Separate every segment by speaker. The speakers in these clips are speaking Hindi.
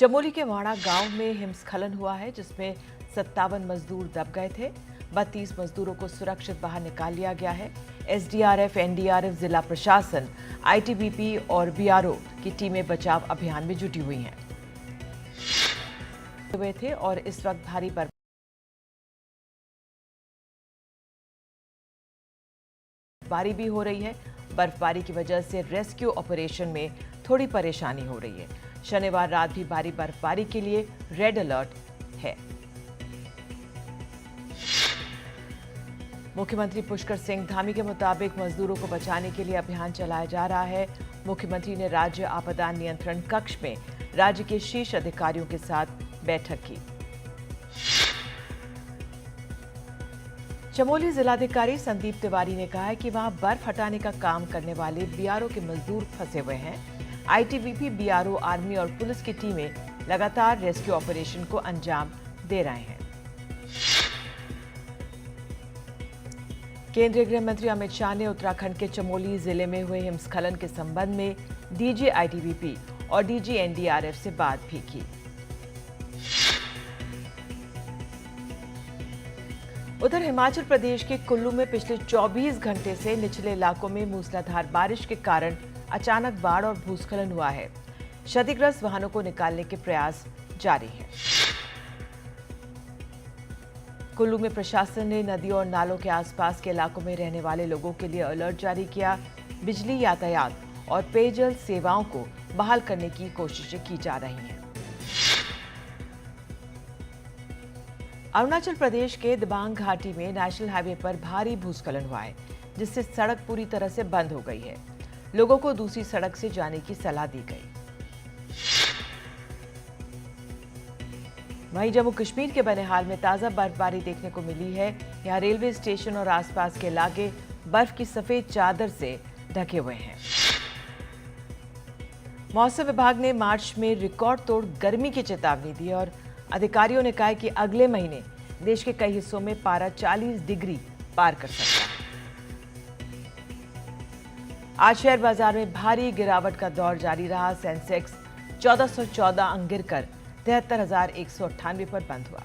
Speaker 1: चमोली के वाड़ा गांव में हिमस्खलन हुआ है, जिसमें 57 मजदूर दब गए थे। 32 मजदूरों को सुरक्षित बाहर निकाल लिया गया है। एसडीआरएफ, एनडीआरएफ, जिला प्रशासन, आईटीबीपी और बीआरओ की टीमें बचाव अभियान में जुटी हुई हैं। हुए थे और इस वक्त भारी बर्फबारी भी हो रही है। बर्फबारी की वजह से रेस्क्यू ऑपरेशन में थोड़ी परेशानी हो रही है। शनिवार रात भी भारी बर्फबारी के लिए रेड अलर्ट है। मुख्यमंत्री पुष्कर सिंह धामी के मुताबिक मजदूरों को बचाने के लिए अभियान चलाया जा रहा है। मुख्यमंत्री ने राज्य आपदा नियंत्रण कक्ष में राज्य के शीर्ष अधिकारियों के साथ बैठक की। चमोली जिलाधिकारी संदीप तिवारी ने कहा है कि वहां बर्फ हटाने का काम करने वाले बीआरओ के मजदूर फंसे हुए हैं। आईटीबीपी, बीआरओ, आर्मी और पुलिस की टीमें लगातार रेस्क्यू ऑपरेशन को अंजाम दे रहे हैं। केंद्रीय गृह मंत्री अमित शाह ने उत्तराखंड के चमोली जिले में हुए हिमस्खलन के संबंध में डीजी आईटीबीपी और डीजी एनडीआरएफ से बात भी की। उधर हिमाचल प्रदेश के कुल्लू में पिछले 24 घंटे से निचले इलाकों में मूसलाधार बारिश के कारण अचानक बाढ़ और भूस्खलन हुआ है। क्षतिग्रस्त वाहनों को निकालने के प्रयास जारी हैं। कुल्लू में प्रशासन ने नदियों और नालों के आसपास के इलाकों में रहने वाले लोगों के लिए अलर्ट जारी किया। बिजली, यातायात और पेयजल सेवाओं को बहाल करने की कोशिशें की जा रही हैं। अरुणाचल प्रदेश के दिबांग घाटी में नेशनल हाईवे पर भारी भूस्खलन हुआ है, जिससे सड़क पूरी तरह से बंद हो गई है। लोगों को दूसरी सड़क से जाने की सलाह दी गई। वहीं जम्मू कश्मीर के बनिहाल में ताजा बर्फबारी देखने को मिली है। यहां रेलवे स्टेशन और आसपास के इलाके बर्फ की सफेद चादर से ढके हुए हैं। मौसम विभाग ने मार्च में रिकॉर्ड तोड़ गर्मी की चेतावनी दी और अधिकारियों ने कहा कि अगले महीने देश के कई हिस्सों में पारा 40 डिग्री पार कर सकता है। आज शेयर बाजार में भारी गिरावट का दौर जारी रहा। सेंसेक्स 1414 अंक गिरकर 73,198 पर बंद हुआ।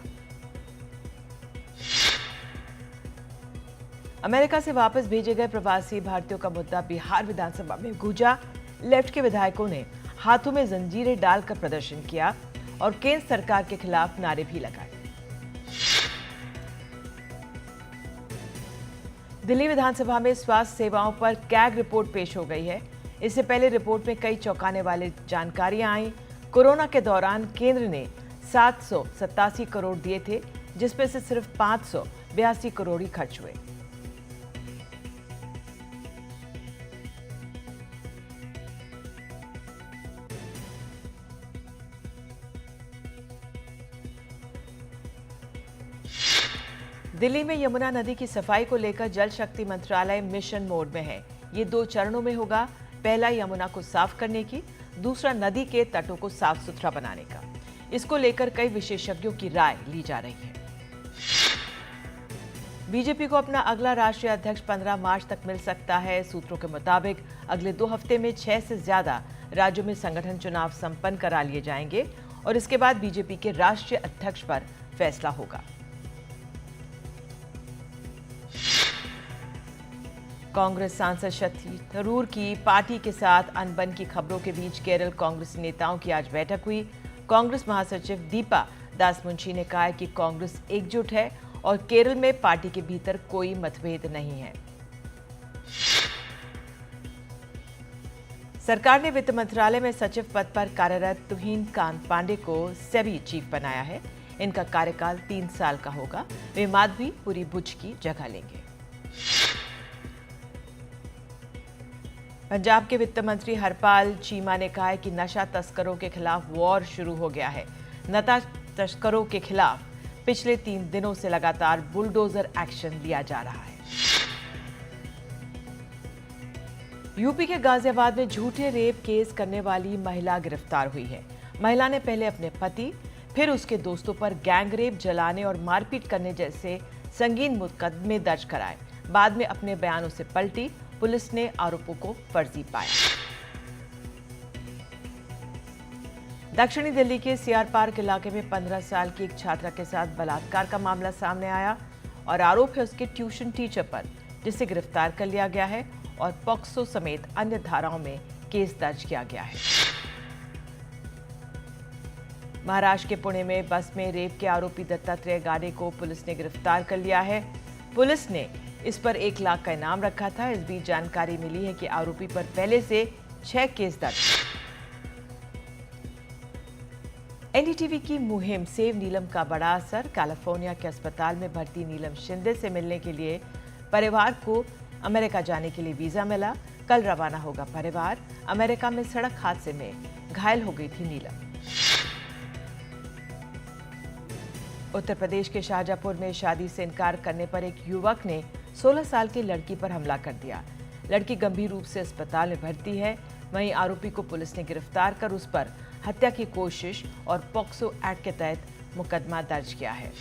Speaker 1: अमेरिका से वापस भेजे गए प्रवासी भारतीयों का मुद्दा बिहार विधानसभा में गूंजा। लेफ्ट के विधायकों ने हाथों में जंजीरें डालकर प्रदर्शन किया और केंद्र सरकार के खिलाफ नारे भी लगाए। दिल्ली विधानसभा में स्वास्थ्य सेवाओं पर कैग रिपोर्ट पेश हो गई है। इससे पहले रिपोर्ट में कई चौंकाने वाली जानकारियां आई। कोरोना के दौरान केंद्र ने 787 करोड़ दिए थे, जिसमें से सिर्फ 582 करोड़ ही खर्च हुए। दिल्ली में यमुना नदी की सफाई को लेकर जल शक्ति मंत्रालय मिशन मोड में है। ये 2 चरणों में होगा। पहला यमुना को साफ करने की, दूसरा नदी के तटों को साफ सुथरा बनाने का। इसको लेकर कई विशेषज्ञों की राय ली जा रही है। बीजेपी को अपना अगला राष्ट्रीय अध्यक्ष 15 मार्च तक मिल सकता है। सूत्रों के मुताबिक अगले 2 हफ्ते में 6 से ज्यादा राज्यों में संगठन चुनाव संपन्न करा लिए जाएंगे और इसके बाद बीजेपी के राष्ट्रीय अध्यक्ष पर फैसला होगा। कांग्रेस सांसद शशि थरूर की पार्टी के साथ अनबन की खबरों के बीच केरल कांग्रेस नेताओं की आज बैठक हुई। कांग्रेस महासचिव दीपा दासमुंशी ने कहा कि कांग्रेस एकजुट है और केरल में पार्टी के भीतर कोई मतभेद नहीं है। सरकार ने वित्त मंत्रालय में सचिव पद पर कार्यरत तुहिन कांत पांडे को सेबी चीफ बनाया है। इनका कार्यकाल 3 साल का होगा। वे माधवीपुरी बुच की जगह लेंगे। पंजाब के वित्त मंत्री हरपाल चीमा ने कहा है कि नशा तस्करों के खिलाफ वॉर शुरू हो गया है। नशा तस्करों के खिलाफ पिछले 3 दिनों से लगातार बुलडोजर एक्शन लिया जा रहा है। यूपी के गाजियाबाद में झूठे रेप केस करने वाली महिला गिरफ्तार हुई है। महिला ने पहले अपने पति, फिर उसके दोस्तों पर गैंगरेप, जलाने और मारपीट करने जैसे संगीन मुकदमे दर्ज कराए। बाद में अपने बयानों से पलटी। पुलिस ने आरोपों को फर्जी पाया। दक्षिणी दिल्ली के सीआर पार्क इलाके में 15 साल की एक छात्रा के साथ बलात्कार का मामला सामने आया और आरोप है उसके ट्यूशन टीचर पर, जिसे गिरफ्तार कर लिया गया है और पॉक्सो समेत अन्य धाराओं में केस दर्ज किया गया है। महाराष्ट्र के पुणे में बस में रेप के आरोपी दत्तात्रेय गाडे को पुलिस ने गिरफ्तार कर लिया है। पुलिस ने इस पर 1 लाख का इनाम रखा था। इस बीच जानकारी मिली है कि आरोपी पर पहले से 6 केस दर्ज हैं। एनडीटीवी की मुहिम सेव नीलम का बड़ा असर। कैलिफोर्निया के अस्पताल में भर्ती नीलम शिंदे से मिलने के लिए परिवार को अमेरिका जाने के लिए वीजा मिला। कल रवाना होगा परिवार। अमेरिका में सड़क हादसे में घायल हो गई थी नीलम। उत्तर प्रदेश के शाहजहांपुर में शादी से इनकार करने पर एक युवक ने 16 साल की लड़की पर हमला कर दिया। लड़की गंभीर रूप से अस्पताल में भर्ती है। वहीं आरोपी को पुलिस ने गिरफ्तार कर उस पर हत्या की कोशिश और पॉक्सो एक्ट के तहत मुकदमा दर्ज किया है।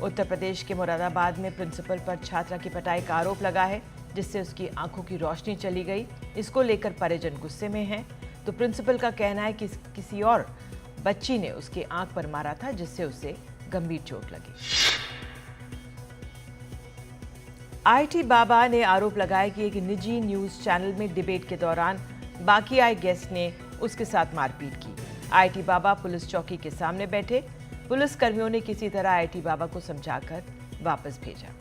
Speaker 1: उत्तर प्रदेश के मुरादाबाद में प्रिंसिपल पर छात्रा की पिटाई का आरोप लगा है, जिससे उसकी आंखों की रोशनी चली गई। इसको लेकर परिजन गुस्से में हैं। तो प्रिंसिपल का कहना है कि किसी और बच्ची ने उसकी आंख पर मारा था, जिससे उसे गंभीर चोट लगी। आईटी बाबा ने आरोप लगाया कि एक निजी न्यूज चैनल में डिबेट के दौरान बाकी आए गेस्ट ने उसके साथ मारपीट की। आईटी बाबा पुलिस चौकी के सामने बैठे। पुलिस कर्मियों ने किसी तरह आईटी बाबा को समझाकर वापस भेजा।